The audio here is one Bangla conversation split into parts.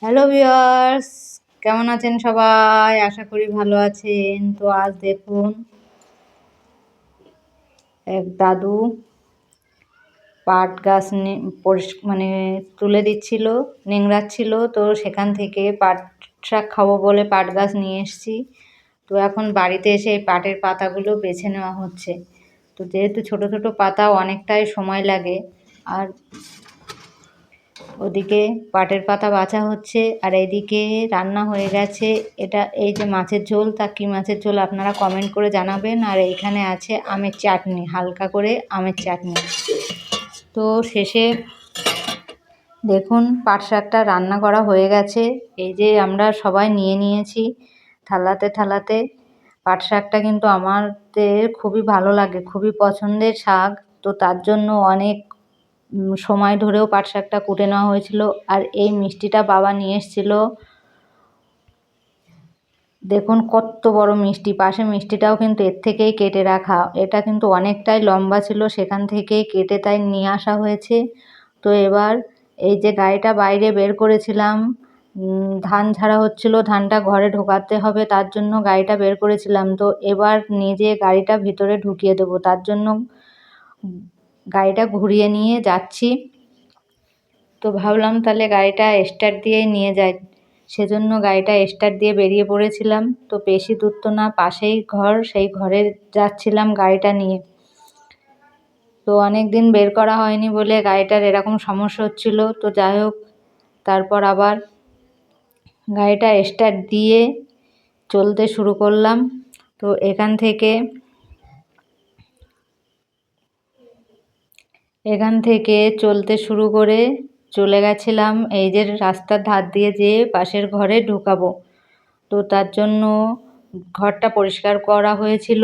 হ্যালো ভিউয়ার্স, কেমন আছেন সবাই? আশা করি ভালো আছেন। তো আজ দেখুন এক দাদু পাট গাছ মানে তুলে দিচ্ছিল, নিংড়াচ্ছিল। তো সেখান থেকে পাট শাক খাবো বলে পাট গাছ নিয়ে এসেছি। তো এখন বাড়িতে এসে এই পাটের পাতাগুলো বেছে নেওয়া হচ্ছে। তো যেহেতু ছোট ছোট পাতা অনেকটাই সময় লাগে, আর ওদিকে পাটের পাতা বাছা হচ্ছে আর এইদিকে রান্না হয়ে গেছে। এই যে মাছের ঝোল, তা কী মাছের ঝোল আপনারা কমেন্ট করে জানাবেন। আর এইখানে আছে আমের চাটনি, হালকা করে আমের চাটনি। তো শেষে দেখুন পাট শাকটা রান্না করা হয়ে গেছে। এই যে আমরা সবাই নিয়ে নিয়েছি থালাতে থালাতে। পাট শাকটা কিন্তু আমাদের খুবই ভালো লাগে, খুবই পছন্দের শাক। তো তার জন্য অনেক সময় ধরেও পাট শাকটা কুটে নেওয়া হয়েছিল। আর এই মিষ্টিটা বাবা নিয়ে এসেছিল, দেখুন কত বড় মিষ্টি। পাশে মিষ্টিটাও কিন্তু এর থেকেই কেটে রাখা, এটা কিন্তু অনেকটাই লম্বা ছিল, সেখান থেকেই কেটে তাই নিয়ে আসা হয়েছে। তো এবার এই যে গাড়িটা বাইরে বের করেছিলাম, ধান ঝাড়া হচ্ছিল, ধানটা ঘরে ঢোকাতে হবে, তার জন্য গাড়িটা বের করেছিলাম। তো এবার নিজে গাড়িটা ভিতরে ঢুকিয়ে দেবো, তার জন্য গাড়িটা ঘুরিয়ে নিয়ে যাচ্ছি। তো ভাবলাম তাহলে গাড়িটা স্টার্ট দিয়েই নিয়ে যাই, সেজন্য গাড়িটা স্টার্ট দিয়ে বেরিয়ে পড়েছিলাম। তো বেশি দূর তো না, পাশেই ঘর, সেই ঘরে যাচ্ছিলাম গাড়িটা নিয়ে। তো অনেক দিন বের করা হয়নি বলে গাড়িটার এরকম সমস্যা হচ্ছিল। তো যাই হোক, তারপর আবার গাড়িটা স্টার্ট দিয়ে চলতে শুরু করলাম। তো এখান থেকে চলতে শুরু করে চলে গেছিলাম এই যে রাস্তার ধার দিয়ে যেয়ে পাশের ঘরে ঢুকাবো। তো তার জন্য ঘরটা পরিষ্কার করা হয়েছিল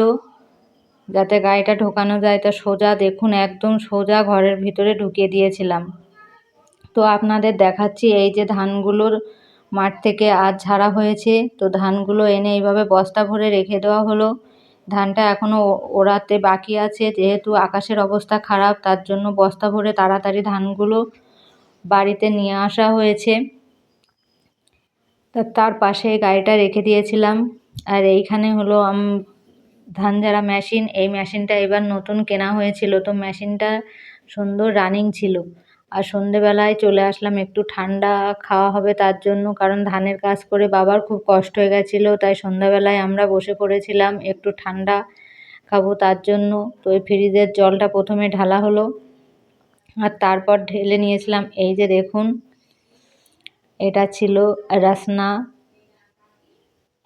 যাতে গাড়িটা ঢোকানো যায়। তা সোজা দেখুন, একদম সোজা ঘরের ভিতরে ঢুকিয়ে দিয়েছিলাম। তো আপনাদের দেখাচ্ছি, এই যে ধানগুলোর মাঠ থেকে আজ ঝাড়া হয়েছে। তো ধানগুলো এনে এইভাবে বস্তা ভরে রেখে দেওয়া হলো। ধানটা এখনও ওড়াতে বাকি আছে, যেহেতু আকাশের অবস্থা খারাপ, তার জন্য বস্তা ভরে তাড়াতাড়ি ধানগুলো বাড়িতে নিয়ে আসা হয়েছে। তার পাশে গাড়িটা রেখে দিয়েছিলাম। আর এইখানে হলো ধান ঝাড়া মেশিন। এই মেশিনটা এবার নতুন কেনা হয়েছিল। তো মেশিনটা সুন্দর রানিং ছিল। আর সন্ধেবেলায় চলে আসলাম, একটু ঠান্ডা খাওয়া হবে তার জন্য, কারণ ধানের কাজ করে বাবার খুব কষ্ট হয়ে গেছিলো। তাই সন্ধ্যাবেলায় আমরা বসে পড়েছিলাম একটু ঠান্ডা খাবো তার জন্য। তো ওই ফ্রিজের জলটা প্রথমে ঢালা হলো, আর তারপর ঢেলে নিয়েছিলাম। এই যে দেখুন, এটা ছিল রাসনা।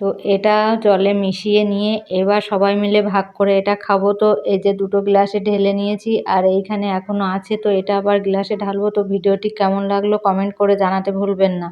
তো এটা জলে মিশিয়ে নিয়ে এবার সবাই মিলে ভাগ করে এটা খাবো। তো এই যে দুটো গ্লাসে ঢেলে নিয়েছি, আর এইখানে এখনও আছে, তো এটা আবার গ্লাসে ঢালবো। তো ভিডিওটি কেমন লাগলো কমেন্ট করে জানাতে ভুলবেন না।